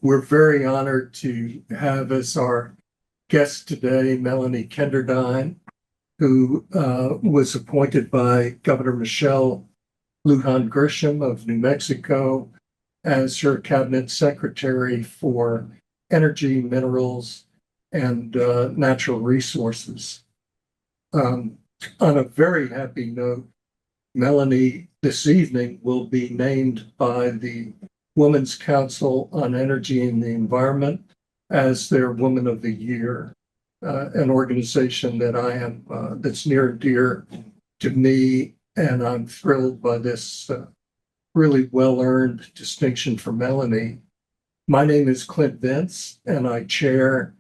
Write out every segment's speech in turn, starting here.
We're very honored to have as our guest today Melanie Kenderdine, who was appointed by Governor Michelle Lujan Grisham of New Mexico as her cabinet secretary for energy, minerals, and natural resources. On a very happy note, Melanie this evening will be named by the Women's Council on Energy and the Environment as their Woman of the Year, an organization that that's near and dear to me, and I'm thrilled by this really well-earned distinction for Melanie. My name is Clint Vince, and I chair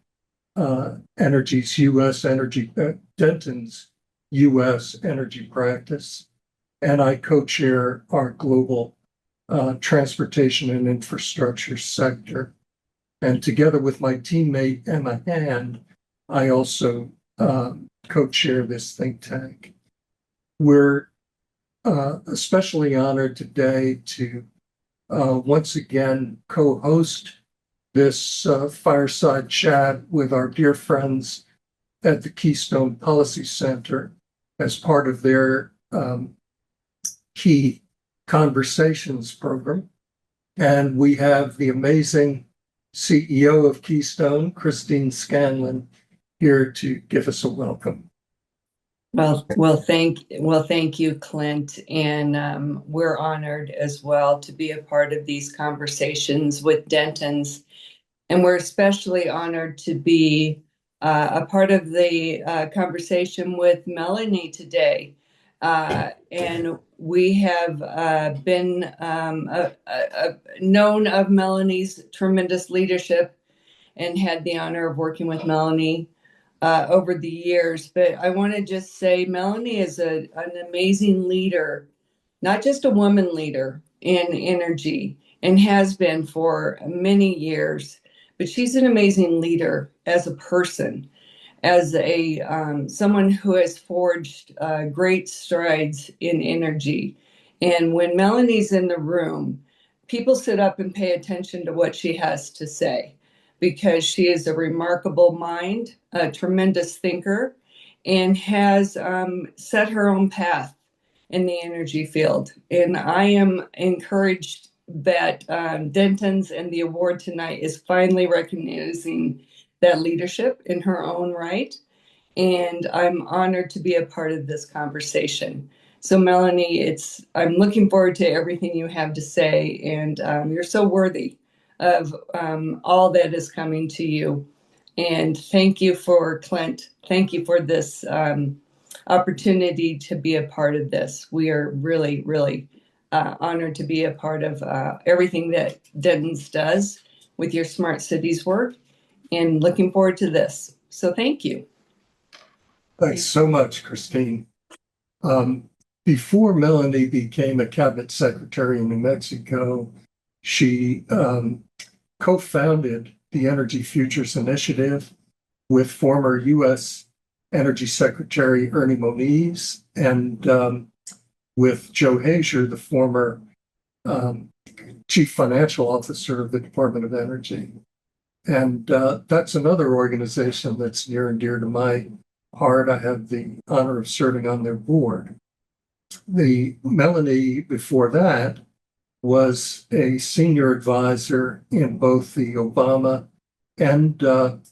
Energy's U.S. Energy, Denton's U.S. Energy practice, and I co-chair our global transportation and infrastructure sector. And together with my teammate Emma Hand, I also co-chair this think tank. We're especially honored today to once again co-host this fireside chat with our dear friends at the Keystone Policy Center as part of their Key Conversations program. And we have the amazing CEO of Keystone, Christine Scanlon, here to give us a welcome. Thank you, Clint, and we're honored as well to be a part of these conversations with Dentons, and we're especially honored to be a part of the conversation with Melanie today. And we have been known of Melanie's tremendous leadership and had the honor of working with Melanie over the years. But I want to just say Melanie is an amazing leader, not just a woman leader in energy, and has been for many years, but she's an amazing leader as a person, as a someone who has forged great strides in energy. And when Melanie's in the room, people sit up and pay attention to what she has to say, because she is a remarkable mind, a tremendous thinker, and has set her own path in the energy field. And I am encouraged that Denton's and the award tonight is finally recognizing that leadership in her own right. And I'm honored to be a part of this conversation. So Melanie, I'm looking forward to everything you have to say, and you're so worthy of all that is coming to you. And thank you for Clint. Thank you for this opportunity to be a part of this. We are really, really honored to be a part of everything that Denton's does with your Smart Cities work, and looking forward to this. So thank you. Thanks so much, Christine. Before Melanie became a cabinet secretary in New Mexico, she co-founded the Energy Futures Initiative with former U.S. Energy Secretary Ernie Moniz and with Joe Hazier, the former Chief Financial Officer of the Department of Energy. And that's another organization that's near and dear to my heart. I have the honor of serving on their board. The Melanie before that was a senior advisor in both the Obama and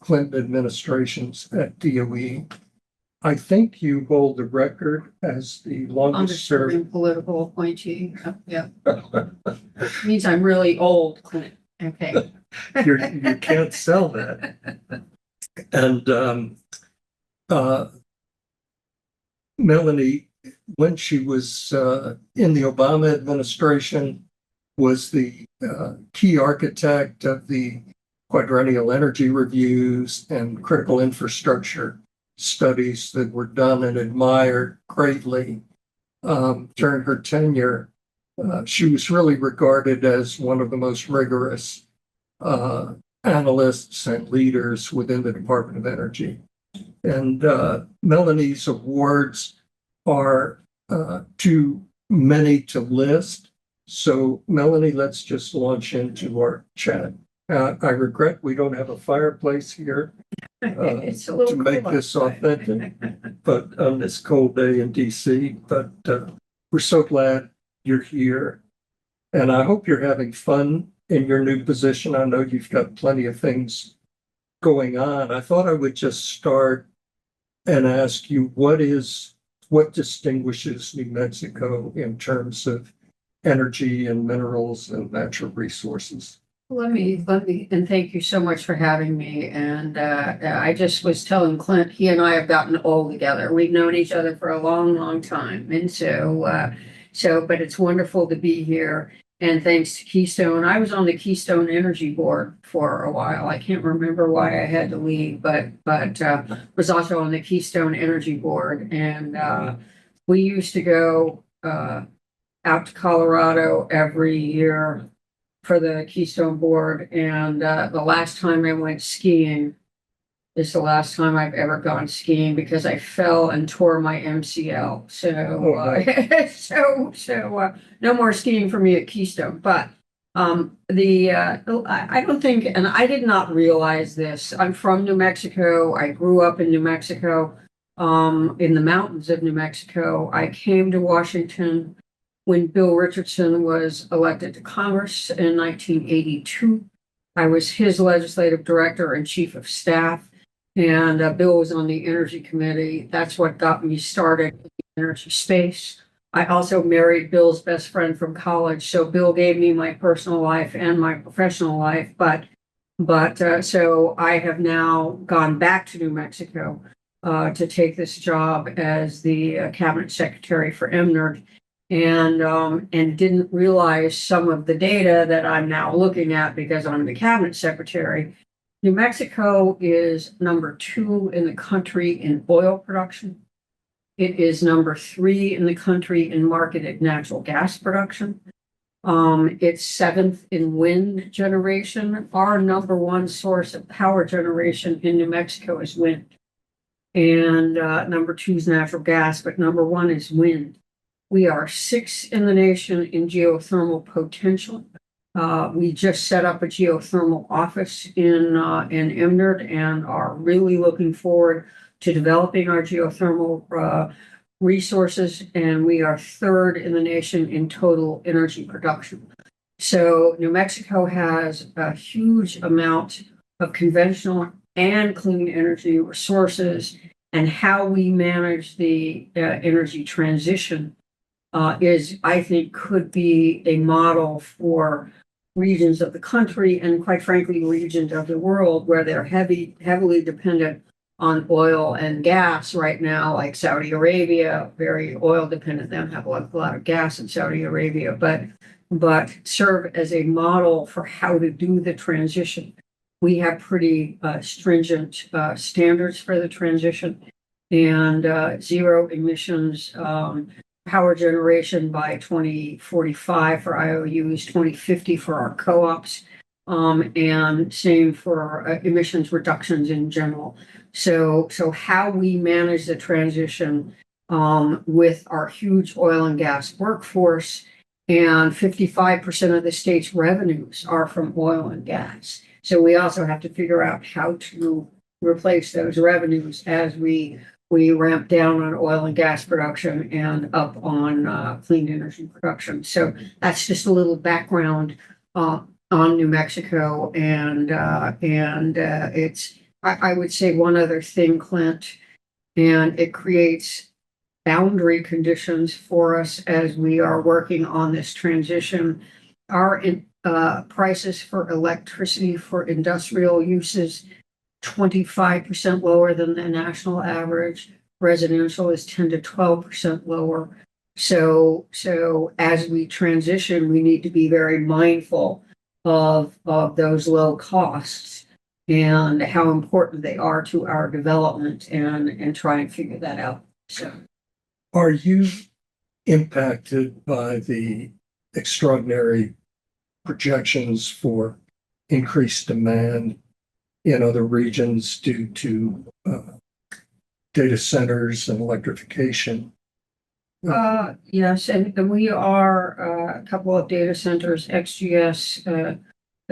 Clinton administrations at DOE. I think you hold the record as the longest serving political appointee. Yeah. Means I'm really old, Clint. Okay. You can't sell that. And Melanie, when she was in the Obama administration, was the key architect of the quadrennial energy reviews and critical infrastructure studies that were done and admired greatly during her tenure. She was really regarded as one of the most rigorous analysts and leaders within the Department of Energy. And Melanie's awards are too many to list. So Melanie, let's just launch into our chat. I regret we don't have a fireplace here It's a little to make cool this outside. authentic, but on this cold day in DC, but we're so glad you're here. And I hope you're having fun in your new position. I know you've got plenty of things going on. I thought I would just start and ask you, what distinguishes New Mexico in terms of energy and minerals and natural resources? And thank you so much for having me. And I just was telling Clint, he and I have gotten old together. We've known each other for a long, long time. And but it's wonderful to be here. And thanks to Keystone, I was on the Keystone Energy Board for a while. I can't remember why I had to leave, but was also on the Keystone Energy Board. And we used to go out to Colorado every year for the Keystone Board. And the last time I went skiing is the last time I've ever gone skiing because I fell and tore my MCL. No more skiing for me at Keystone. But I don't think, and I did not realize this. I'm from New Mexico. I grew up in New Mexico, in the mountains of New Mexico. I came to Washington when Bill Richardson was elected to Congress in 1982. I was his legislative director and chief of staff, and Bill was on the Energy Committee. That's what got me started in the energy space. I also married Bill's best friend from college, so Bill gave me my personal life and my professional life. So I have now gone back to New Mexico to take this job as the cabinet secretary for MNERD, and didn't realize some of the data that I'm now looking at because I'm the cabinet secretary. New Mexico is number 2 in the country in oil production. It is number 3 in the country in marketed natural gas production. It's 7th in wind generation. Our number 1 source of power generation in New Mexico is wind. And number 2 is natural gas, but number 1 is wind. We are 6th in the nation in geothermal potential. We just set up a geothermal office in MNERD and are really looking forward to developing our geothermal resources. And we are 3rd in the nation in total energy production. So New Mexico has a huge amount of conventional and clean energy resources, and how we manage the energy transition I think, could be a model for regions of the country and, quite frankly, regions of the world where they're heavily dependent on oil and gas right now, like Saudi Arabia, very oil dependent. They don't have a lot of gas in Saudi Arabia, but serve as a model for how to do the transition. We have pretty stringent standards for the transition, and zero emissions power generation by 2045 for IOUs, 2050 for our co-ops, and same for emissions reductions in general. So how we manage the transition with our huge oil and gas workforce, and 55% of the state's revenues are from oil and gas. So we also have to figure out how to replace those revenues as we ramp down on oil and gas production and up on clean energy production. So that's just a little background on New Mexico, and it's, I would say, one other thing, Clint, and it creates boundary conditions for us as we are working on this transition. Our prices for electricity for industrial uses 25% lower than the national average. Residential is 10 to 12% lower. So as we transition, we need to be very mindful of those low costs and how important they are to our development, and try and figure that out. So, are you impacted by the extraordinary projections for increased demand in other regions due to data centers and electrification? Yes, and we are a couple of data centers, XGS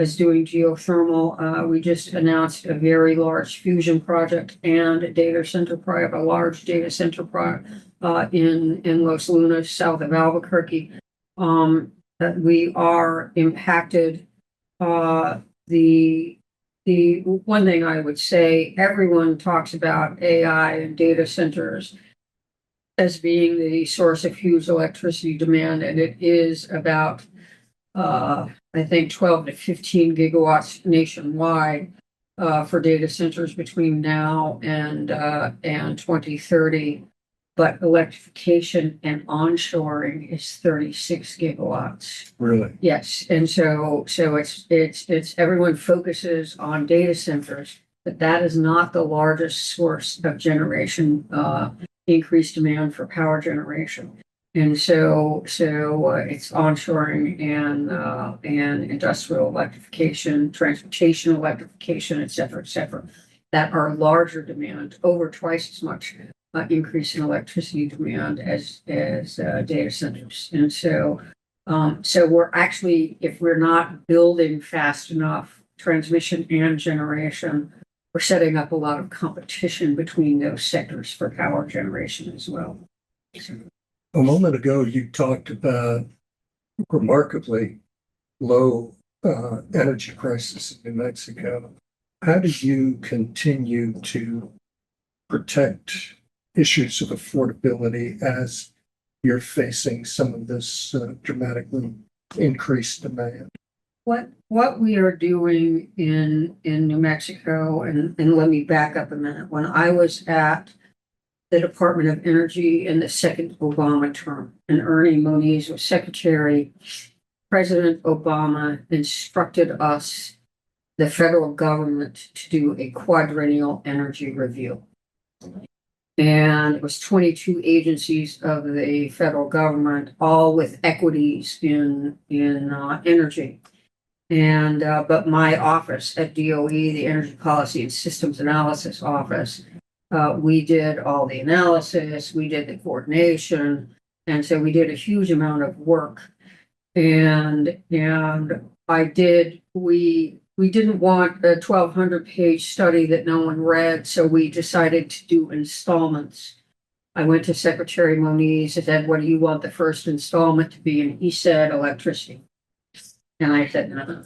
is doing geothermal. We just announced a very large fusion project and a data center project, a large data center project in Los Lunas, south of Albuquerque. That we are impacted. The one thing I would say, everyone talks about AI and data centers as being the source of huge electricity demand, and it is about I think 12 to 15 gigawatts nationwide for data centers between now and 2030. But electrification and onshoring is 36 gigawatts. Really? Yes, and so it's everyone focuses on data centers, but that is not the largest source of generation, increased demand for power generation. And so it's onshoring and industrial electrification, transportation electrification, et cetera, that are larger demand, over twice as much increase in electricity demand as data centers. And so we're actually, if we're not building fast enough transmission and generation, we're setting up a lot of competition between those sectors for power generation as well. A moment ago, you talked about remarkably low energy prices in New Mexico. How do you continue to protect issues of affordability as you're facing some of this dramatically increased demand? What we are doing in New Mexico, and let me back up a minute. When I was at the Department of Energy in the second Obama term, and Ernie Moniz was secretary, President Obama instructed us, the federal government, to do a quadrennial energy review. And it was 22 agencies of the federal government, all with equities in energy. And but my office at DOE, the Energy Policy and Systems Analysis Office, we did all the analysis, we did the coordination, and so we did a huge amount of work. And we didn't want a 1,200-page study that no one read, so we decided to do installments. I went to Secretary Moniz and said, "What do you want the first installment to be?" And he said, "Electricity." And I said, "No."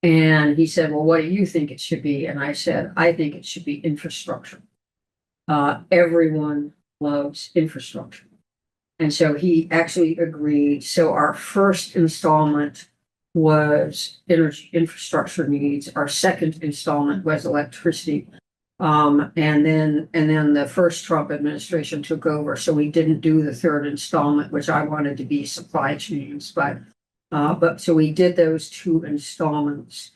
And he said, "Well, what do you think it should be?" And I said, "I think it should be infrastructure. Everyone loves infrastructure." And so he actually agreed. So our first installment was energy infrastructure needs. Our second installment was electricity. And then the first Trump administration took over. So we didn't do the third installment, which I wanted to be supply chains, but so we did those two installments,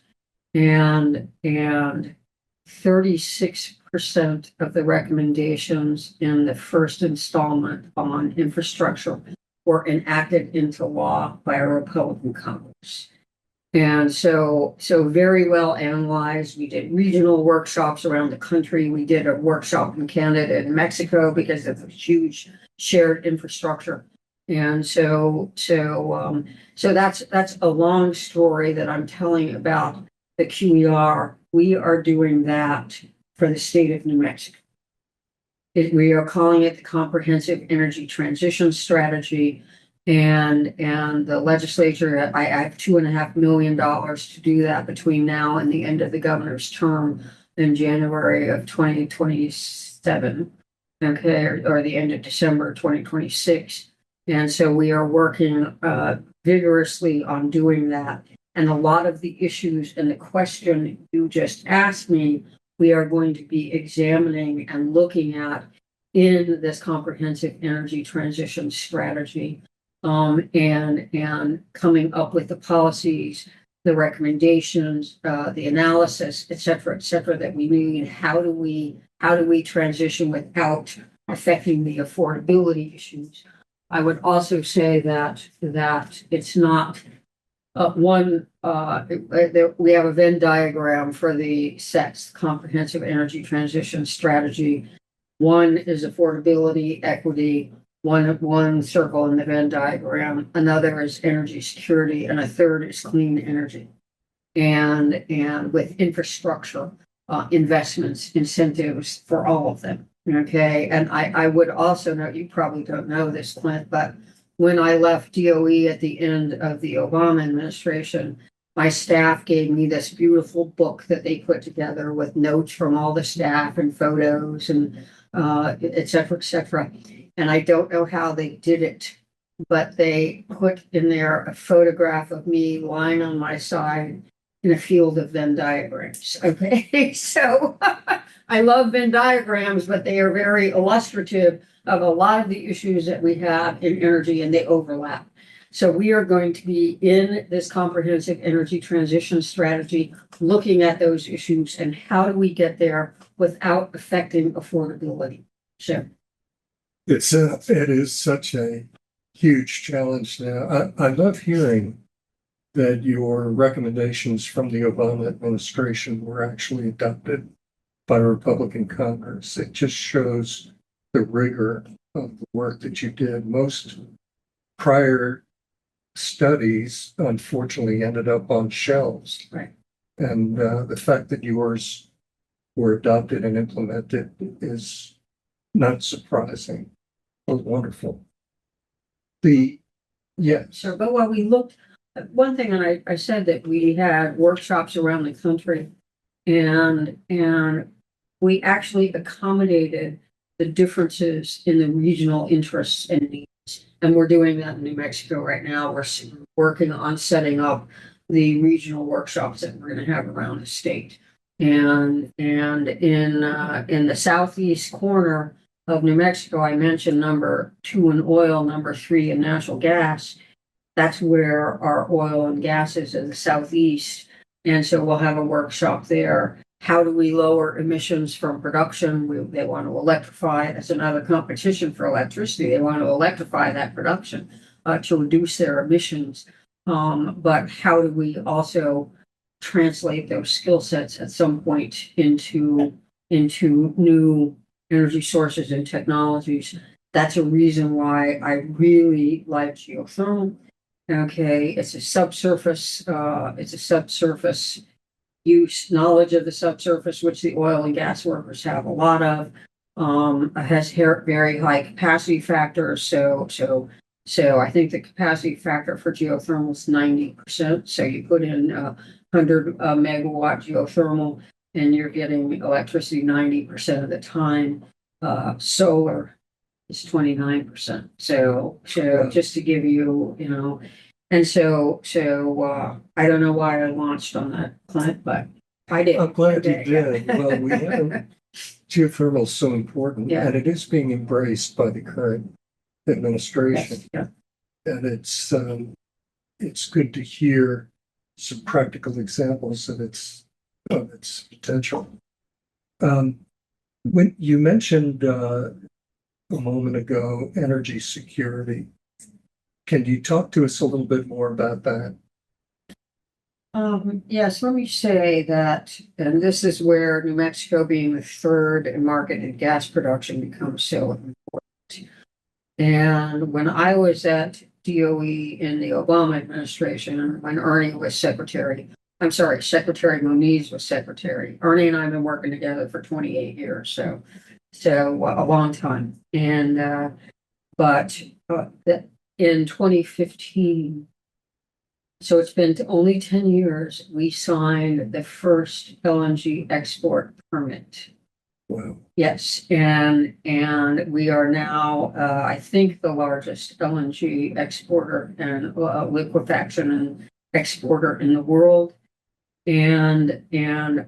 and 36% of the recommendations in the first installment on infrastructure were enacted into law by a Republican Congress. And so very well analyzed. We did regional workshops around the country. We did a workshop in Canada and Mexico because of the huge shared infrastructure. And so that's a long story that I'm telling about the QER. We are doing that for the state of New Mexico. We are calling it the Comprehensive Energy Transition Strategy, and the legislature, I have $2.5 million to do that between now and the end of the governor's term in January of 2027, okay, or the end of December 2026. And so we are working vigorously on doing that. And a lot of the issues and the question you just asked me, we are going to be examining and looking at in this comprehensive energy transition strategy, and coming up with the policies, the recommendations, the analysis, et cetera, that we need. How do we transition without affecting the affordability issues? I would also say that it's not we have a Venn diagram for the SETS, Comprehensive Energy Transition Strategy. One is affordability, equity, one circle in the Venn diagram. Another is energy security, and a third is clean energy. and with infrastructure investments, incentives for all of them. Okay. And I would also note, you probably don't know this, Clint, but when I left DOE at the end of the Obama administration, my staff gave me this beautiful book that they put together with notes from all the staff and photos and et cetera, et cetera. And I don't know how they did it, but they put in there a photograph of me lying on my side in a field of Venn diagrams. Okay, so I love Venn diagrams, but they are very illustrative of a lot of the issues that we have in energy, and they overlap. So we are going to be in this comprehensive energy transition strategy, looking at those issues and how do we get there without affecting affordability. So it is such a huge challenge now. I love hearing that your recommendations from the Obama administration were actually adopted by Republican Congress. It just shows the rigor of the work that you did. Most prior studies, unfortunately, ended up on shelves. Right. And the fact that yours were adopted and implemented is not surprising, but wonderful. So, but while we looked, one thing, and I said that we had workshops around the country, and we actually accommodated the differences in the regional interests and needs. And we're doing that in New Mexico right now. We're working on setting up the regional workshops that we're going to have around the state. And in the southeast corner of New Mexico, I mentioned number 2 in oil, number 3 in natural gas. That's where our oil and gas is in the southeast. And so we'll have a workshop there. How do we lower emissions from production? They want to electrify. That's another competition for electricity. They want to electrify that production to reduce their emissions. But how do we also translate those skill sets at some point into new energy sources and technologies? That's a reason why I really like geothermal. Okay, it's a subsurface use, knowledge of the subsurface, which the oil and gas workers have a lot of. It has very high capacity factor. So I think the capacity factor for geothermal is 90%. So you put in 100 megawatt geothermal, and you're getting electricity 90% of the time. Solar is 29%. So just to give you, and so I don't know why I launched on that, Clint, but I did. I'm glad you Okay, did. yeah. Well, we have geothermal is so important, Yeah. and it is being embraced by the current administration. Yes, yeah. And it's good to hear some practical examples of its potential. When you mentioned a moment ago energy security, can you talk to us a little bit more about that? Yes, let me say that, and this is where New Mexico being the third in marketed gas production becomes so important. And when I was at DOE in the Obama administration, when Ernie was secretary, Secretary Moniz was secretary. Ernie and I have been working together for 28 years, so a long time. And but that in 2015. So it's been only 10 years, we signed the first LNG export permit. Wow. Yes, and we are now, I think, the largest LNG exporter and liquefaction and exporter in the world. And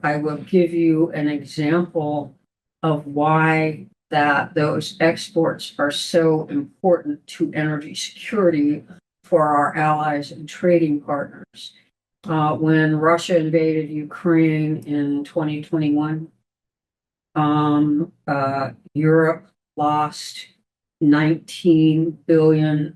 I will give you an example of why those exports are so important to energy security for our allies and trading partners. When Russia invaded Ukraine in 2021, Europe lost 19 BCM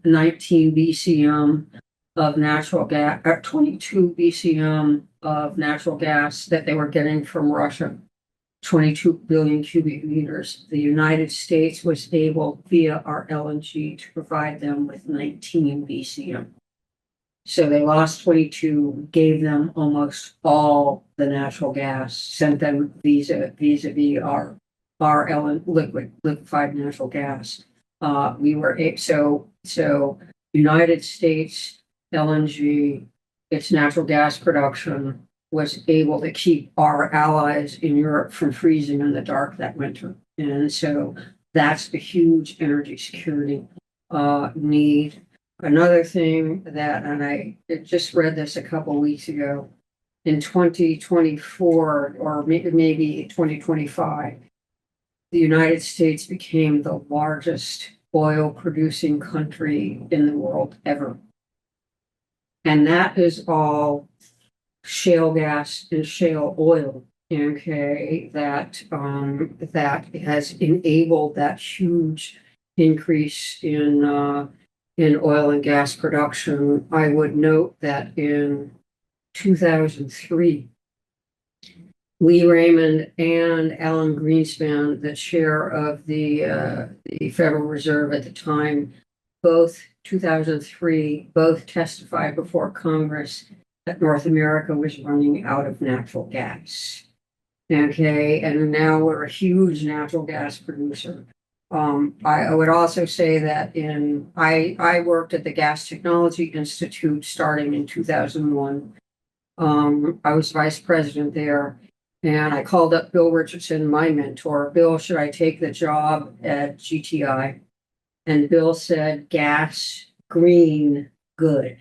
of natural gas, 22 BCM of natural gas that they were getting from Russia, 22 billion cubic meters. The United States was able, via our LNG, to provide them with 19 BCM. So they lost 22, gave them almost all the natural gas, sent them vis-a-vis our liquefied natural gas. So United States LNG, its natural gas production was able to keep our allies in Europe from freezing in the dark that winter. And so that's the huge energy security need. Another thing that, and I just read this a couple weeks ago, in 2024 or maybe 2025, the United States became the largest oil producing country in the world ever. And that is all shale gas and shale oil. Okay, that has enabled that huge increase in oil and gas production. I would note that in 2003, Lee Raymond and Alan Greenspan, the chair of the Federal Reserve at the time, both 2003, both testified before Congress that North America was running out of natural gas. Okay, and now we're a huge natural gas producer. I would also say that I worked at the Gas Technology Institute starting in 2001. I was vice president there, and I called up Bill Richardson, my mentor. Bill, should I take the job at GTI? And Bill said, gas, green, good.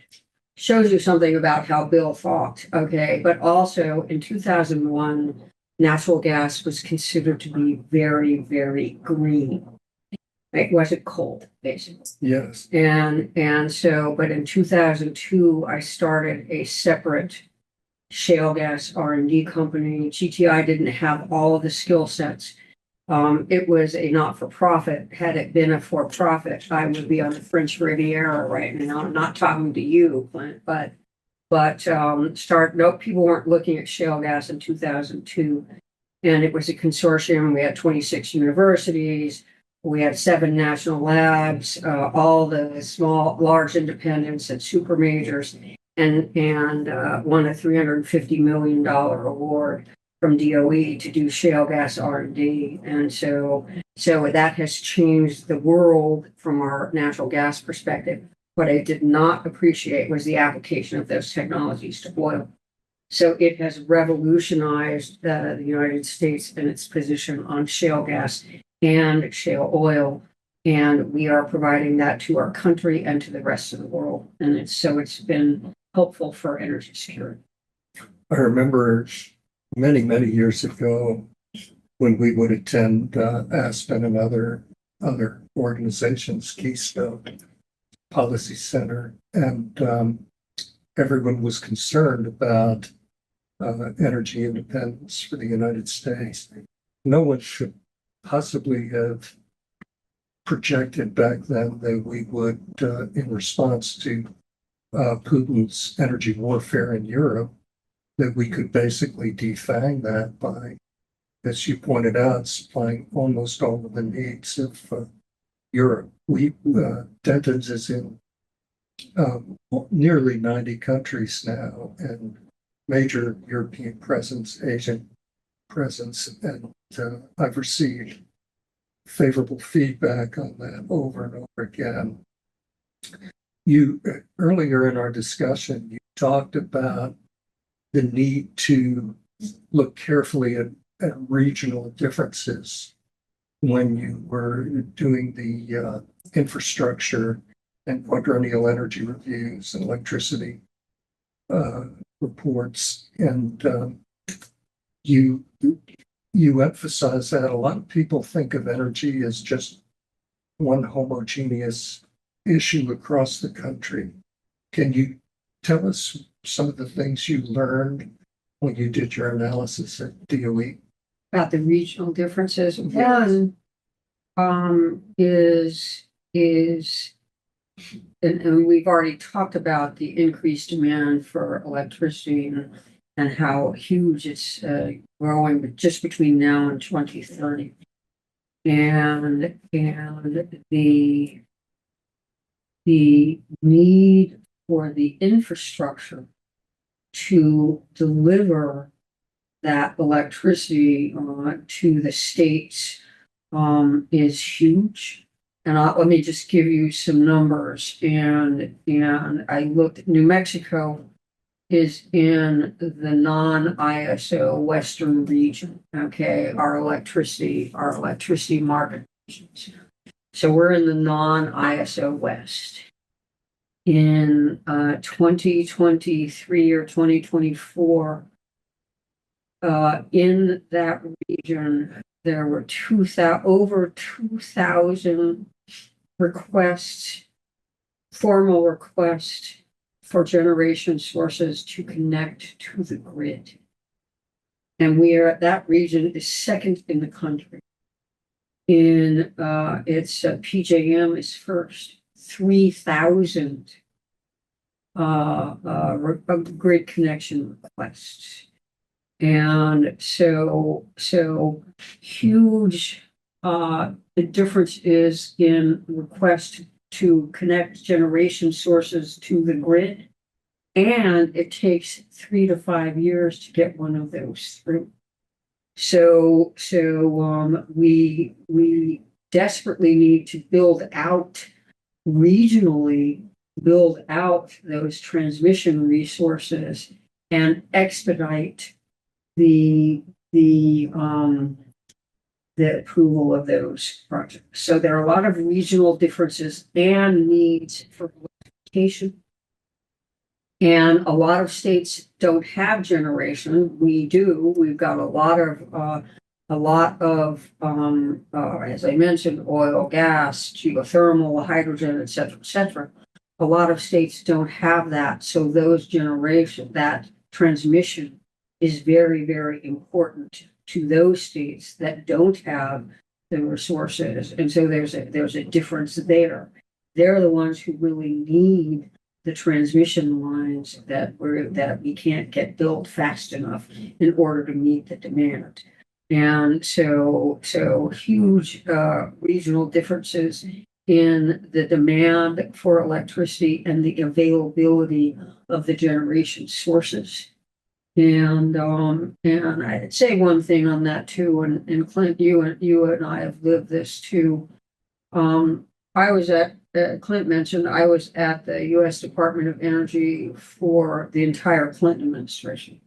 Shows you something about how Bill thought, okay? But also in 2001, natural gas was considered to be very, very green. It wasn't cold, basically. Yes. And so, but in 2002, I started a separate shale gas R&D company. GTI didn't have all of the skill sets. It was a not-for-profit. Had it been a for-profit, I would be on the French Riviera right now. I'm not talking to you, Clint, but people weren't looking at shale gas in 2002. And it was a consortium. We had 26 universities. We had 7 national labs, all the large independents and super majors, and won a $350 million award from DOE to do shale gas R&D. And so that has changed the world from our natural gas perspective. What I did not appreciate was the application of those technologies to oil. So it has revolutionized the United States and its position on shale gas and shale oil. And we are providing that to our country and to the rest of the world. And it's been helpful for energy security. I remember many, many years ago when we would attend Aspen and other organizations, Keystone Policy Center, and everyone was concerned about energy independence for the United States. No one should possibly have projected back then that we would, in response to Putin's energy warfare in Europe, that we could basically defang that by, as you pointed out, supplying almost all of the needs of Europe. Dentons is in nearly 90 countries now, and major European presence, Asian presence, and I've received favorable feedback on that over and over again. You earlier in our discussion, you talked about the need to look carefully at regional differences when you were doing the infrastructure and quadrennial energy reviews and electricity reports. And you emphasize that a lot of people think of energy as just one homogeneous issue across the country. Can you tell us some of the things you learned when you did your analysis at DOE? About the regional differences. Yes. One is and we've already talked about the increased demand for electricity and how huge it's growing just between now and 2030. And the need for the infrastructure to deliver that electricity to the states is huge. And let me just give you some numbers. And I looked. New Mexico is in the non-ISO Western region. Okay, our electricity market. So we're in the non-ISO West. In 2023 or 2024, in that region, there were over 2,000 requests, formal requests for generation sources to connect to the grid. And that region is second in the country. In its PJM is first, 3,000 grid connection requests. And so huge, the difference is in request to connect generation sources to the grid. And it takes 3 to 5 years to get one of those through. So we desperately need to build out regionally, build out those transmission resources and expedite the approval of those projects. So there are a lot of regional differences and needs for electrification. And a lot of states don't have generation. We do. We've got a lot of, as I mentioned, oil, gas, geothermal, hydrogen, et cetera. A lot of states don't have that. So that transmission is very, very important to those states that don't have the resources. And so there's a difference there. They're the ones who really need the transmission lines that we can't get built fast enough in order to meet the demand. And so huge regional differences in the demand for electricity and the availability of the generation sources. And I'd say one thing on that too, and Clint, you and I have lived this too. I was at Clint mentioned I was at the U.S. Department of Energy for the entire Clinton administration.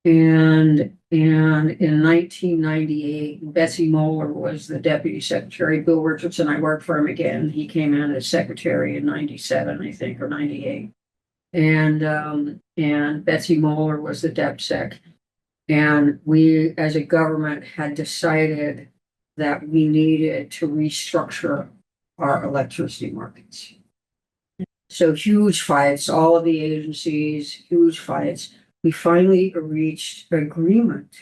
And in 1998, Betsy Moeller was the deputy secretary. Bill Richardson, I worked for him again. He came in as secretary in 97, I think, or 98. And Betsy Moeller was the dep sec. And we, as a government, had decided that we needed to restructure our electricity markets. So huge fights, all of the agencies, huge fights. We finally reached agreement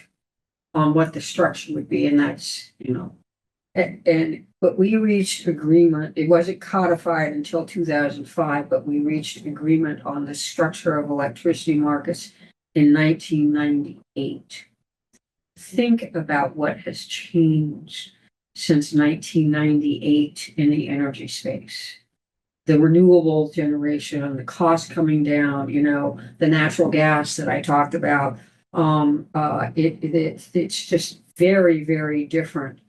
on what the structure would be, and that's, but we reached agreement. It wasn't codified until 2005, but we reached agreement on the structure of electricity markets in 1998. Think about what has changed since 1998 in the energy space. The renewable generation, the cost coming down, the natural gas that I talked about, it's just very, very different.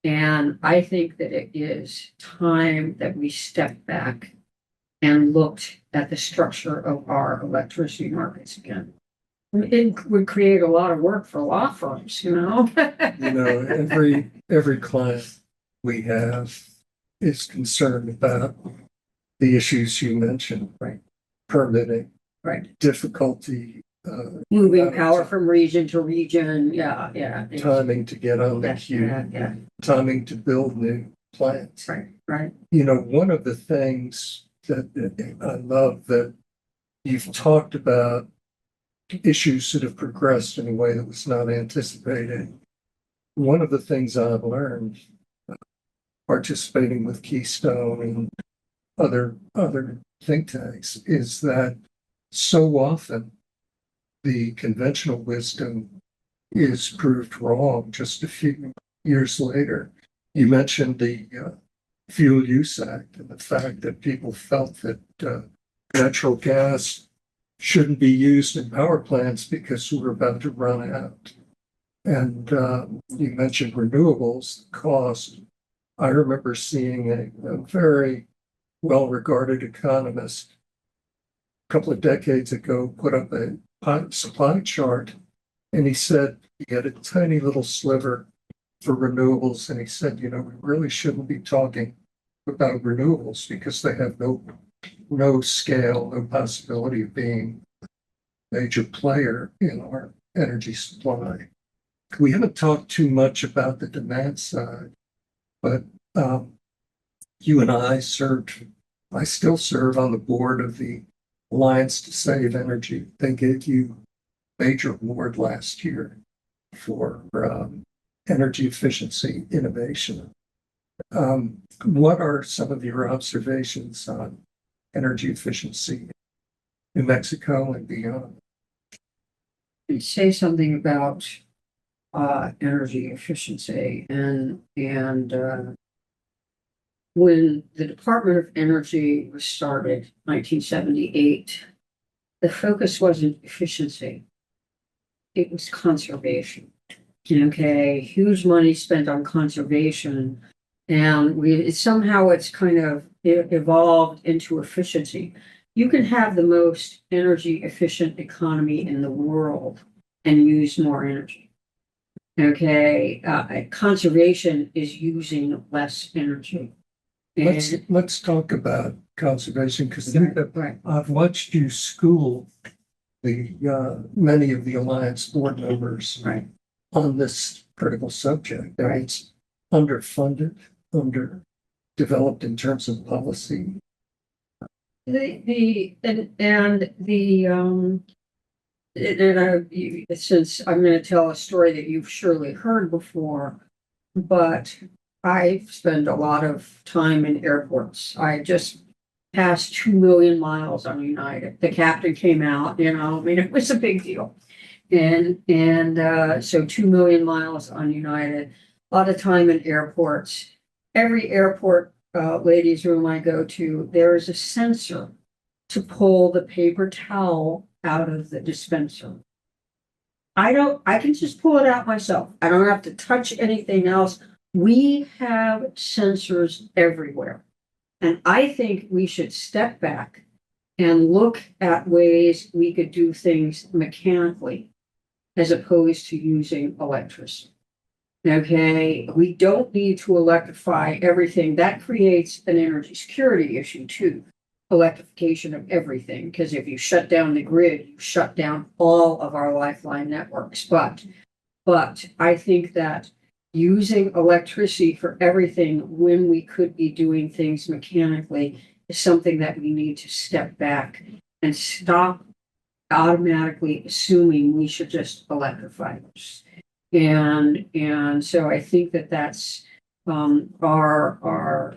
And I think that it is time that we step back and looked at the structure of our electricity markets again. It would create a lot of work for law firms, Every client we have is concerned about the issues you mentioned, right? Permitting, right? Difficulty, moving power from region to region, yeah. Timing to get on the queue, timing to build new plants. Right. One of the things that I love that you've talked about issues that have progressed in a way that was not anticipated. One of the things I've learned participating with Keystone and other think tanks is that so often the conventional wisdom is proved wrong just a few years later. You mentioned the Fuel Use Act and the fact that people felt that natural gas shouldn't be used in power plants because we're about to run out. And you mentioned renewables, cost. I remember seeing a very well-regarded economist a couple of decades ago put up a supply chart, and he said he had a tiny little sliver for renewables, and he said, you know, we really shouldn't be talking about renewables because they have no scale, no possibility of being a major player in our energy supply. We haven't talked too much about the demand side, but you and I still serve on the board of the Alliance to Save Energy. They gave you a major award last year for energy efficiency innovation. What are some of your observations on energy efficiency in New Mexico and beyond? Say something about energy efficiency and when the Department of Energy was started, 1978, the focus wasn't efficiency; it was conservation. Okay, huge money spent on conservation, and it's kind of evolved into efficiency. You can have the most energy efficient economy in the world and use more energy. Okay, conservation is using less energy. Let's talk about conservation because Right. I've watched you school the many of the Alliance board members Right. on this critical subject. And Right. it's underfunded, underdeveloped in terms of policy. Since I'm going to tell a story that you've surely heard before, but I spend a lot of time in airports. I just passed 2 million miles on United. The captain came out, I mean, it was a big deal. So 2 million miles on United, a lot of time in airports. Every airport ladies' room I go to, there is a sensor to pull the paper towel out of the dispenser. I can just pull it out myself. I don't have to touch anything else. We have sensors everywhere. And I think we should step back and look at ways we could do things mechanically as opposed to using electricity. Okay, we don't need to electrify everything. That creates an energy security issue too. Electrification of everything, because if you shut down the grid, you shut down all of our lifeline networks. But I think that using electricity for everything when we could be doing things mechanically is something that we need to step back and stop automatically assuming we should just electrify this. And so I think that's our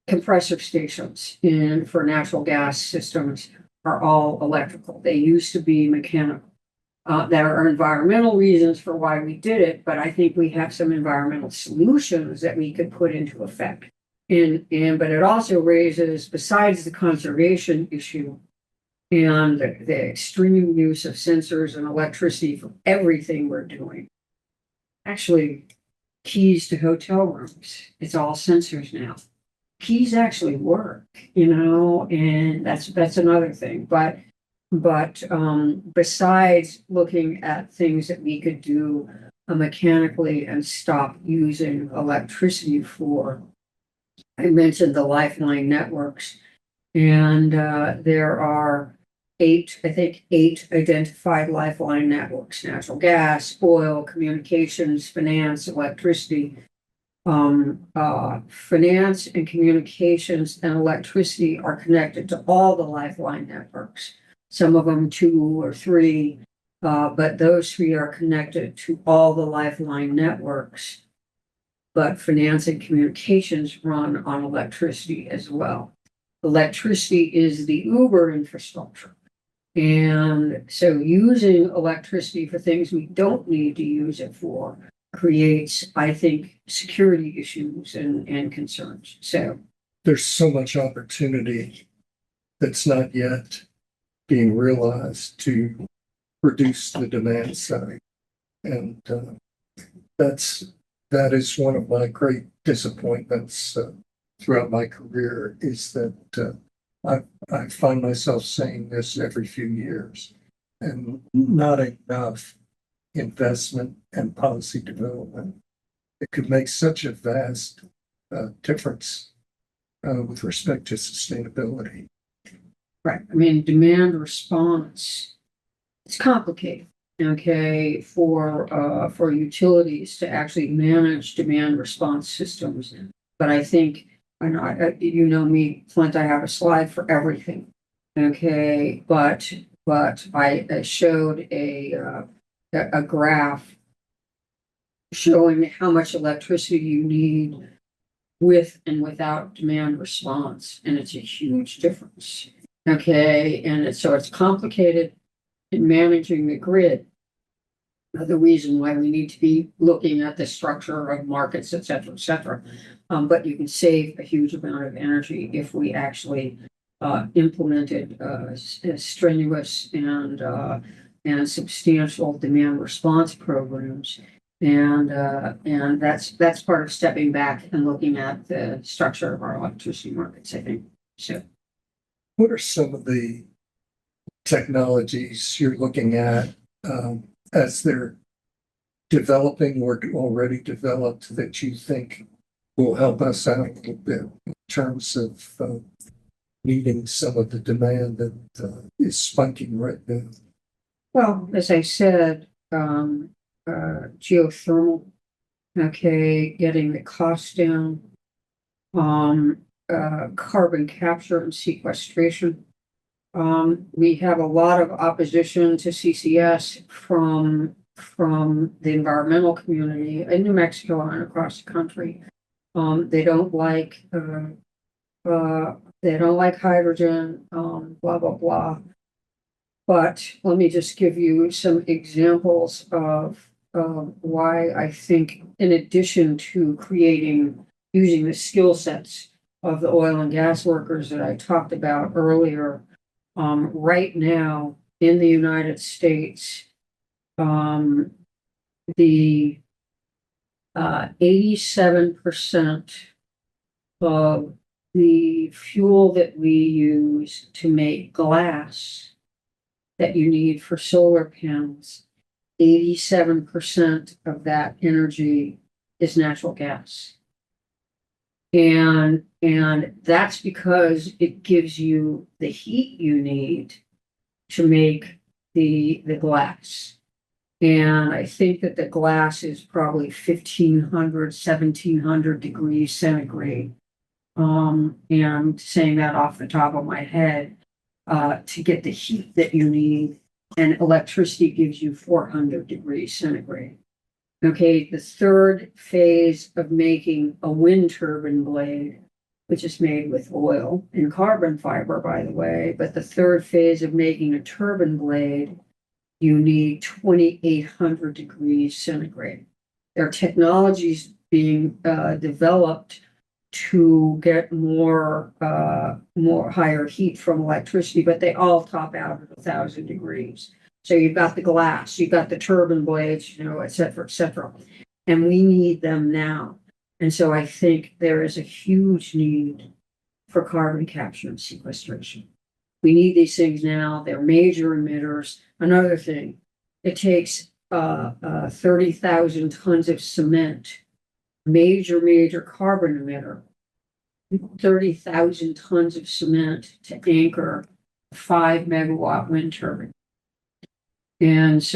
compressor stations for natural gas systems are all electrical. They used to be mechanical. There are environmental reasons for why we did it, but I think we have some environmental solutions that we could put into effect. But it also raises, besides the conservation issue and the extreme use of sensors and electricity for everything we're doing, actually keys to hotel rooms, it's all sensors now. Keys actually work, and that's another thing. But besides looking at things that we could do mechanically and stop using electricity for, I mentioned the lifeline networks, and there are eight identified lifeline networks: natural gas, oil, communications, finance, electricity. Finance and communications and electricity are connected to all the lifeline networks. Some of them 2 or 3, but those 3 are connected to all the lifeline networks. But finance and communications run on electricity as well. Electricity is the Uber infrastructure. And so using electricity for things we don't need to use it for creates, I think, security issues and concerns. So there's so much opportunity that's not yet being realized to reduce the demand side. And that is one of my great disappointments throughout my career, is that I find myself saying this every few years, and not enough investment and policy development. It could make such a vast difference with respect to sustainability. Right. I mean, demand response, it's complicated, okay, for utilities to actually manage demand response systems. But I think, and you know me, Flint, I have a slide for everything. Okay, but I showed a graph showing how much electricity you need with and without demand response, and it's a huge difference. Okay, and so it's complicated in managing the grid. The reason why we need to be looking at the structure of markets, et cetera, et cetera. But you can save a huge amount of energy if we actually implemented strenuous and substantial demand response programs. And that's part of stepping back and looking at the structure of our electricity markets, I think. So, what are some of the technologies you're looking at as they're developing or already developed that you think will help us out a little bit in terms of meeting some of the demand that is spiking right now? well, as I said, geothermal, okay, getting the cost down, carbon capture and sequestration. We have a lot of opposition to CCS from the environmental community in New Mexico and across the country. They don't like hydrogen, blah blah blah. But let me just give you some examples of why I think, in addition to using the skill sets of the oil and gas workers that I talked about earlier, right now in the United States, the 87% of the fuel that we use to make glass that you need for solar panels, 87% of that energy is natural gas. And that's because it gives you the heat you need to make the glass. And I think that the glass is probably 1,500, 1,700 degrees centigrade. And I'm saying that off the top of my head, to get the heat that you need. And electricity gives you 400 degrees centigrade. Okay, the third phase of making a wind turbine blade, which is made with oil and carbon fiber, by the way, but the third phase of making a turbine blade, you need 2,800 degrees centigrade. There are technologies being developed to get more higher heat from electricity, but they all top out at 1,000 degrees. So you've got the glass, you've got the turbine blades, et cetera, et cetera. And we need them now. And so I think there is a huge need for carbon capture and sequestration. We need these things now. They're major emitters. Another thing, it takes 30,000 tons of cement, major carbon emitter, 30,000 tons of cement to anchor a 5-megawatt wind turbine. And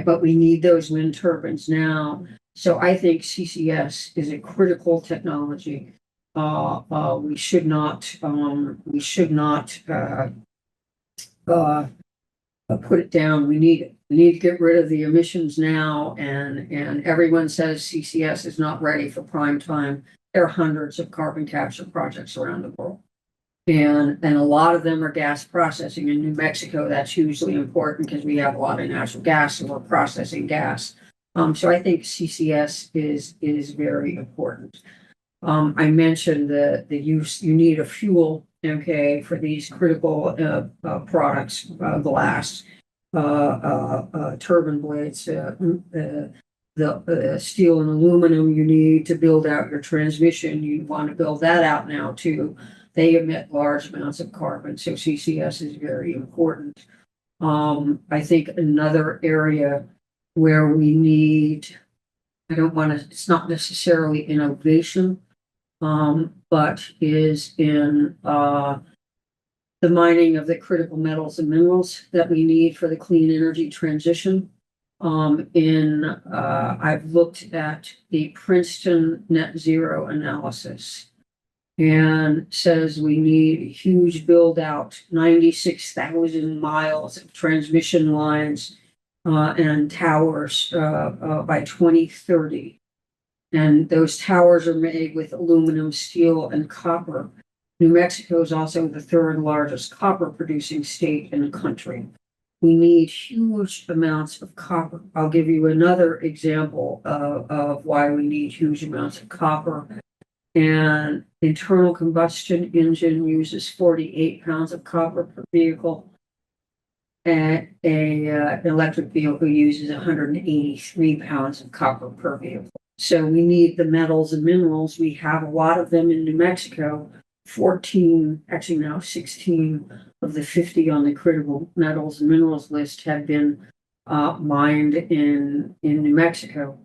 but we need those wind turbines now. So I think CCS is a critical technology. We should not put it down. We need it. We need to get rid of the emissions now. And everyone says CCS is not ready for prime time. There are hundreds of carbon capture projects around the world. And a lot of them are gas processing. In New Mexico, that's hugely important because we have a lot of natural gas and we're processing gas. So I think CCS is very important. I mentioned the use, you need a fuel okay, for these critical products, glass, turbine blades, the steel and aluminum you need to build out your transmission. You want to build that out now too. They emit large amounts of carbon, so CCS is very important. I think another area where we need, I don't want to, it's not necessarily innovation, but is in the mining of the critical metals and minerals that we need for the clean energy transition. I've looked at the Princeton net zero analysis and says we need a huge build out, 96,000 miles of transmission lines and towers by 2030. And those towers are made with aluminum, steel, and copper. New Mexico is also the third largest copper producing state in the country. We need huge amounts of copper. I'll give you another example of why we need huge amounts of copper. An internal combustion engine uses 48 pounds of copper per vehicle. And an electric vehicle uses 183 pounds of copper per vehicle. So we need the metals and minerals. We have a lot of them in New Mexico. 14, actually now 16 of the 50 on the critical metals and minerals list have been mined in New Mexico.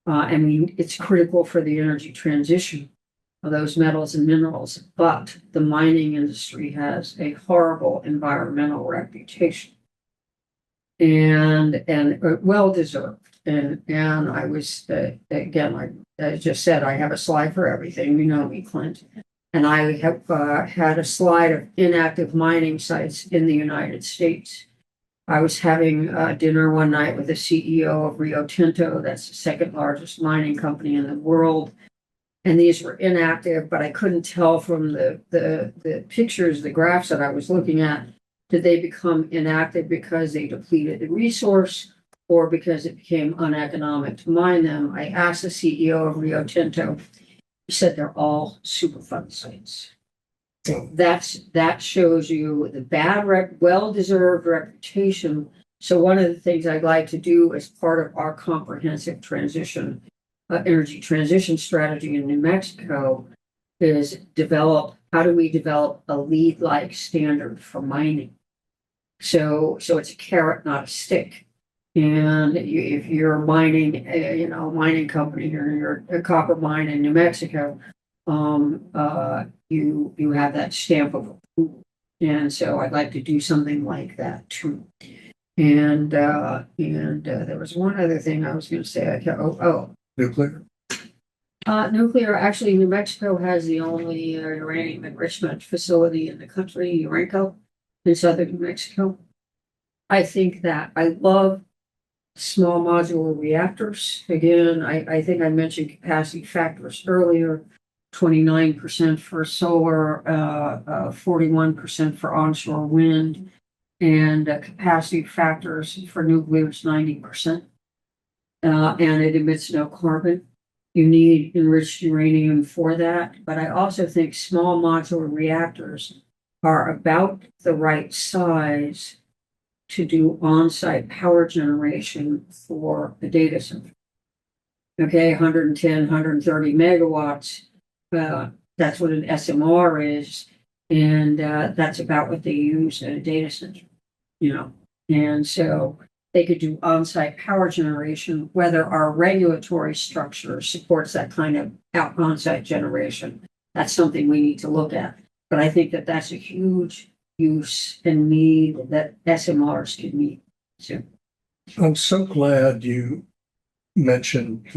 It's critical for the energy transition of those metals and minerals, but the mining industry has a horrible environmental reputation and well deserved. And I was, again, I just said, I have a slide for everything. You know me, Clint. And I have had a slide of inactive mining sites in the United States. I was having dinner one night with the CEO of Rio Tinto. That's the second largest mining company in the world. And these were inactive, but I couldn't tell from the pictures, the graphs that I was looking at, did they become inactive because they depleted the resource or because it became uneconomic to mine them? I asked the CEO of Rio Tinto. He said they're all Superfund sites. So that shows you the bad well-deserved reputation. So one of the things I'd like to do as part of our comprehensive transition, energy transition strategy in New Mexico is how do we develop a lead-like standard for mining? So it's a carrot, not a stick. And if you're mining, mining company or you're a copper mine in New Mexico, you have that stamp of approval. And so I'd like to do something like that too. And there was one other thing I was going to say. Nuclear. Nuclear. Actually, New Mexico has the only uranium enrichment facility in the country, Urenco, in southern New Mexico. I think that I love small modular reactors. Again, I think I mentioned capacity factors earlier, 29% for solar, 41% for onshore wind, and capacity factors for nuclear is 90%. And it emits no carbon. You need enriched uranium for that. But I also think small modular reactors are about the right size to do on-site power generation for the data center. Okay, 110, 130 megawatts. That's what an SMR is. And that's about what they use at a data center, And so they could do on-site power generation, whether our regulatory structure supports that kind of on-site generation. That's something we need to look at. But I think that that's a huge use and need that SMRs can meet. So I'm so glad you mentioned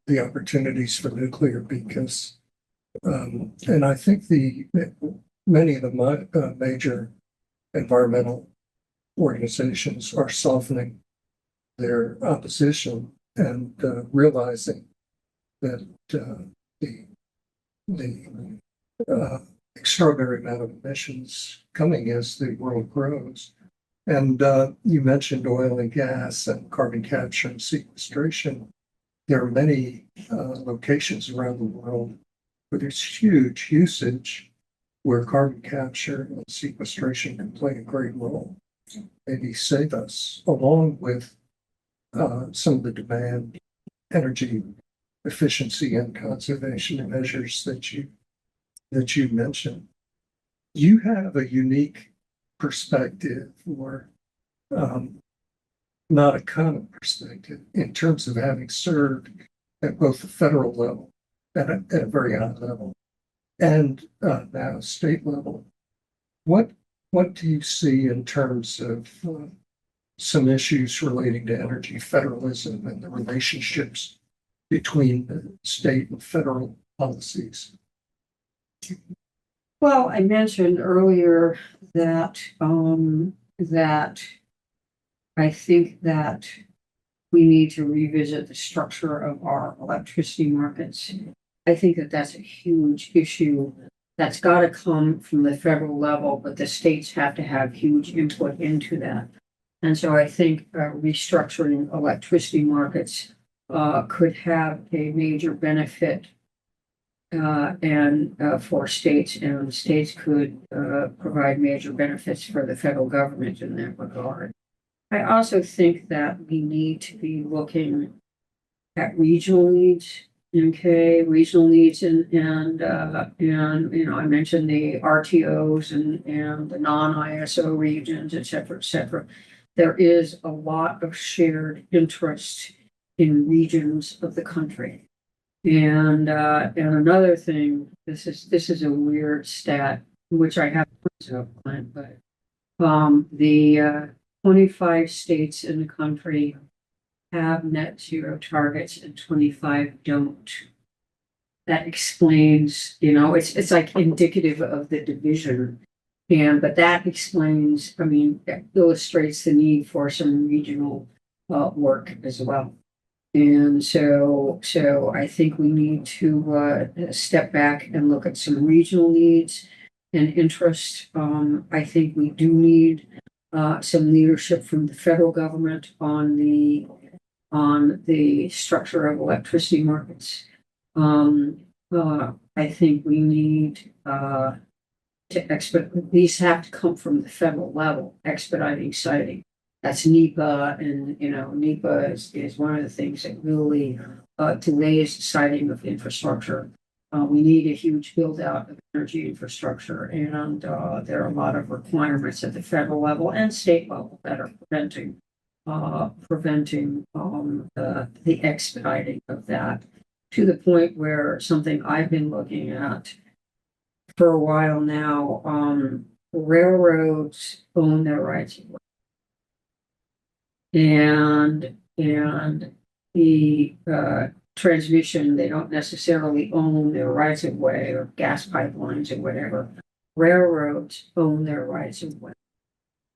the opportunities for nuclear because, and I think many of the major environmental organizations are softening their opposition and realizing that the extraordinary amount of emissions coming as the world grows. And you mentioned oil and gas and carbon capture and sequestration. There are many locations around the world where there's huge usage where carbon capture and sequestration can play a great role, maybe save us, along with some of the demand, energy efficiency and conservation measures that you mentioned. You have a unique perspective, or not a common perspective, in terms of having served at both the federal level, at a very high level, and now state level. What do you see in terms of some issues relating to energy federalism and the relationships between the state and federal policies? Well, I mentioned earlier that that I think that we need to revisit the structure of our electricity markets. I think that that's a huge issue that's got to come from the federal level, but the states have to have huge input into that. And so I think restructuring electricity markets could have a major benefit and for states, and states could provide major benefits for the federal government in that regard. I also think that we need to be looking at regional needs. Okay, regional needs and you know, I mentioned the RTOs and the non-ISO regions, et cetera, et cetera. There is a lot of shared interest in regions of the country. And another thing, this is a weird stat, which I have planned, but the 25 states in the country have net zero targets and 25 don't. That explains, you know, it's like indicative of the division. But that explains, I mean, that illustrates the need for some regional work as well. And so I think we need to step back and look at some regional needs and interest. I think we do need some leadership from the federal government on the structure of electricity markets. I think we need to expedite. These have to come from the federal level, expediting siting. That's NEPA, and you know, NEPA is one of the things that really delays the siting of infrastructure. We need a huge build out of energy infrastructure, and there are a lot of requirements at the federal level and state level that are preventing the expediting of that, to the point where something I've been looking at for a while now, railroads own their rights of way. And the transmission, they don't necessarily own their rights of way, or gas pipelines or whatever. Railroads own their rights of way.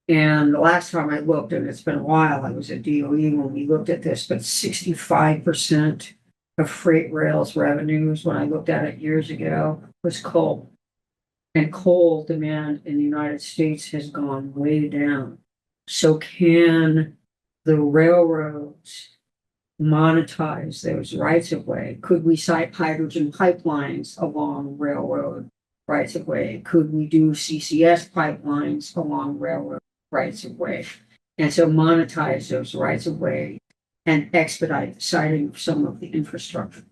And the last time I looked, and it's been a while, I was at DOE when we looked at this, but 65% of freight rails revenues, when I looked at it years ago, was coal. And coal demand in the United States has gone way down. So can the railroads monetize those rights of way? Could we cite hydrogen pipelines along railroad rights of way? Could we do CCS pipelines along railroad rights of way? And so monetize those rights of way and expedite the siting of some of the infrastructure.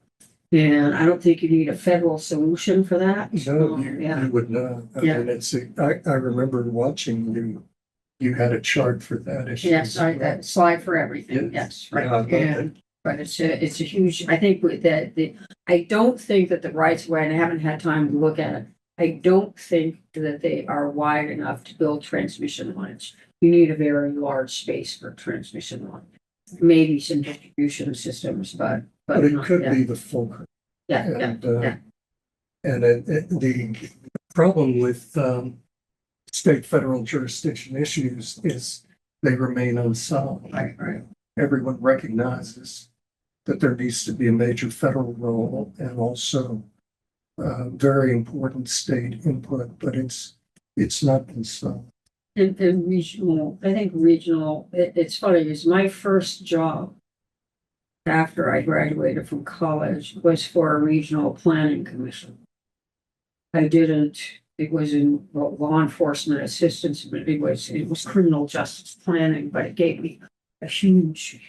And I don't think you need a federal solution for that. No, you would not. I mean, I remember watching you. You had a chart for that issue. Yes, that slide for everything. Yes, right. Yeah, but it's a huge. I think that I don't think that the rights of way, and I haven't had time to look at it. I don't think that they are wide enough to build transmission lines. You need a very large space for transmission line. Maybe some distribution systems, but it could be the fulcrum. And the problem with state federal jurisdiction issues is they remain unsolved. Right. Everyone recognizes that there needs to be a major federal role and also very important state input, but it's not been solved. And regional, I think regional, it's funny, is my first job after I graduated from college was for a regional planning commission. I didn't in law enforcement assistance, but it was criminal justice planning, but it gave me a huge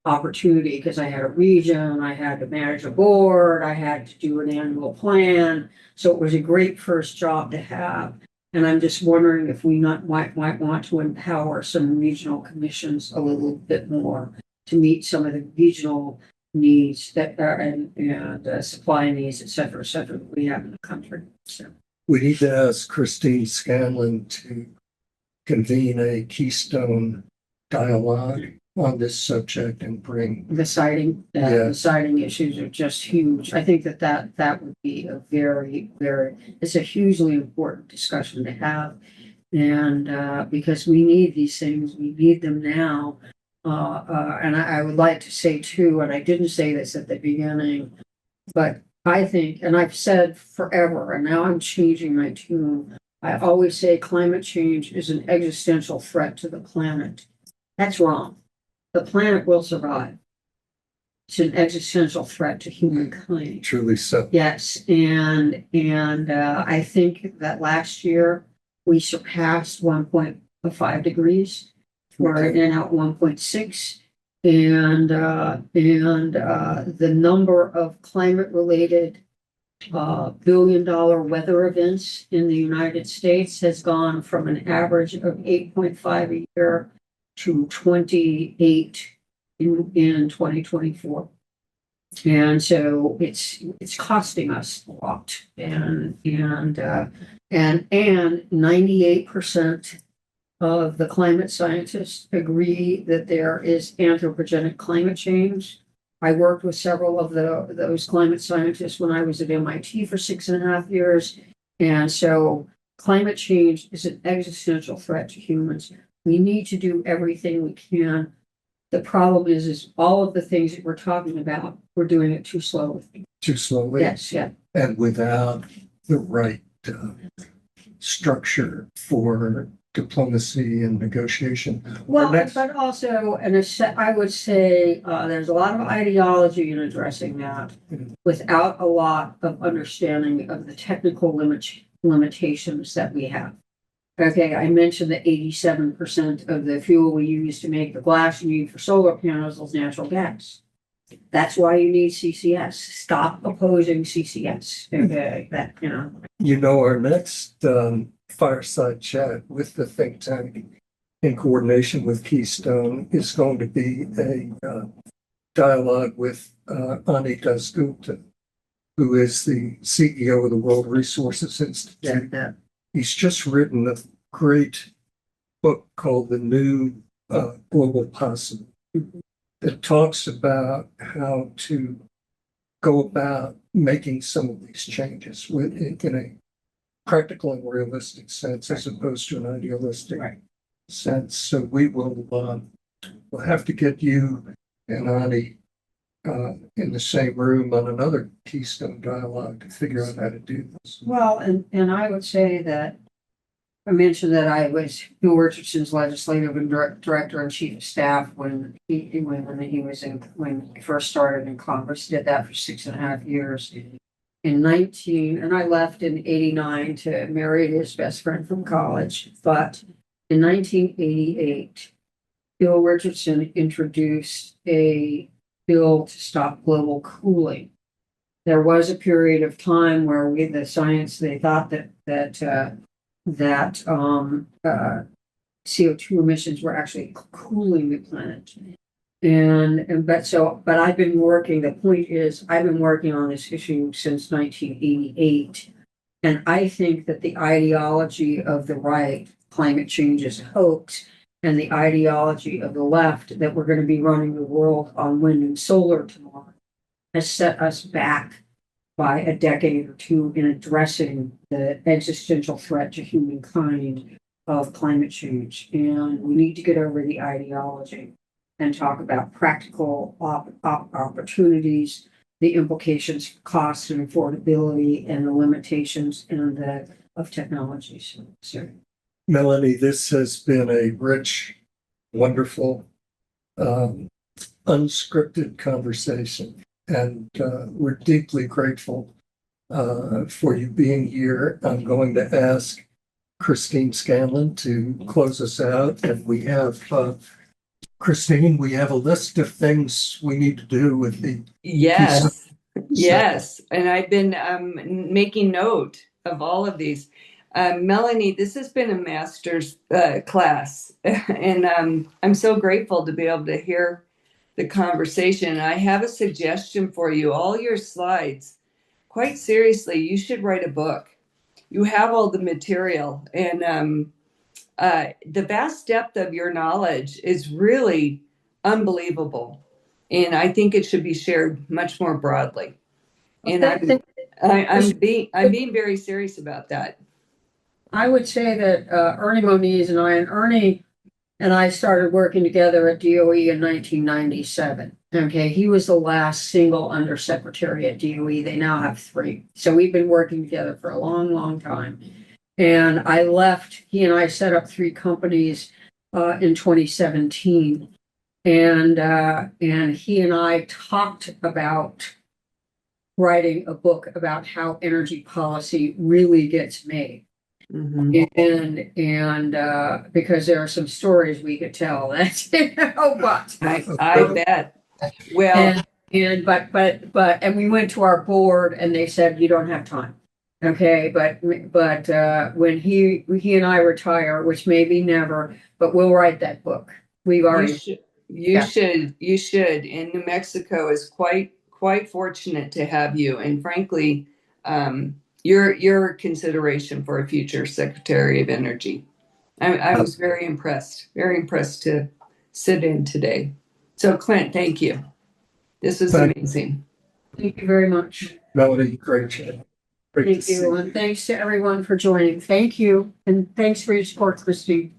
opportunity because I had a region, I had to manage a board, I had to do an annual plan. So it was a great first job to have. And I'm just wondering if we might want to empower some regional commissions a little bit more to meet some of the regional needs that are and supply needs, et cetera, that we have in the country. So We need to ask Christine Scanlon to convene a Keystone dialogue on this subject and bring, the siting issues are just huge. I think that would be a it's a hugely important discussion to have. And because we need these things, we need them now. And I would like to say too, and I didn't say this at the beginning, but I think, and I've said forever, and now I'm changing my tune. I always say climate change is an existential threat to the planet. That's wrong. The planet will survive. It's an existential threat to humankind. truly so. Yes, and I think that last year we surpassed 1.5 degrees. We're now at 1.6, and the number of climate-related billion-dollar weather events in the United States has gone from an average of 8.5 a year to 28 in 2024. And so it's costing us a lot. And 98% of the climate scientists agree that there is anthropogenic climate change. I worked with several of those climate scientists when I was at MIT for 6.5 years. And so climate change is an existential threat to humans. We need to do everything we can. The problem is all of the things that we're talking about, we're doing it too slowly. Too slowly. Yes, yeah. And without the right structure for diplomacy and negotiation. Well, but also, I would say there's a lot of ideology in addressing that without a lot of understanding of the technical limitations that we have. Okay, I mentioned that 87% of the fuel we use to make the glass you need for solar panels is natural gas. That's why you need CCS. Stop opposing CCS. Okay, Our next fireside chat with the think tank in coordination with Keystone is going to be a dialogue with Ani Dasgupta, who is the CEO of the World Resources Institute. He's just written a great book called The New Global Possible that talks about how to go about making some of these changes in a practical and realistic sense, as opposed to an idealistic sense. So we'll have to get you and Ani in the same room on another Keystone dialogue to figure out how to do this. Well, and I would say that I mentioned that I was Bill Richardson's legislative and director and chief of staff when he first started in Congress. Did that for 6.5 years. And I left in '89 to marry his best friend from college. But in 1988, Bill Richardson introduced a bill to stop global cooling. There was a period of time where they thought that CO2 emissions were actually cooling the planet. But I've been working, the point is, I've been working on this issue since 1988. And I think that the ideology of the right, climate change is a hoax, and the ideology of the left, that we're going to be running the world on wind and solar tomorrow, has set us back by a decade or two in addressing the existential threat to humankind of climate change. And we need to get over the ideology and talk about practical opportunities, the implications for cost and affordability, and the limitations of technologies. So, Melanie, this has been a rich, wonderful, unscripted conversation, and we're deeply grateful for you being here. I'm going to ask Christine Scanlon to close us out. And we have, Christine, we have a list of things we need to do with the Yes, yes. And I've been making note of all of these. Melanie, this has been a master's class, and I'm so grateful to be able to hear the conversation. I have a suggestion for you. All your slides, quite seriously, you should write a book. You have all the material, and the vast depth of your knowledge is really unbelievable. And I think it should be shared much more broadly. And I'm being very serious about that. I would say that Ernie Moniz and Ernie and I started working together at DOE in 1997. Okay, he was the last single undersecretary at DOE. They now have 3. So we've been working together for a long, long time. And I left, he and I set up 3 companies in 2017. And he and I talked about writing a book about how energy policy really gets made. Mhm. And because there are some stories we could tell that, but I bet. Well, and we went to our board and they said you don't have time. Okay, but when he and I retire, which may be never, but we'll write that book. We've you already should, Yeah. you should. And New Mexico is quite fortunate to have you. And frankly, your consideration for a future Secretary of Energy. I was very impressed to sit in today. So Clint, thank you. This is amazing. Thank you very much. Melanie, great job. Great to Thank see you, and thanks to everyone for joining. Thank you, and thanks for your support, Christine.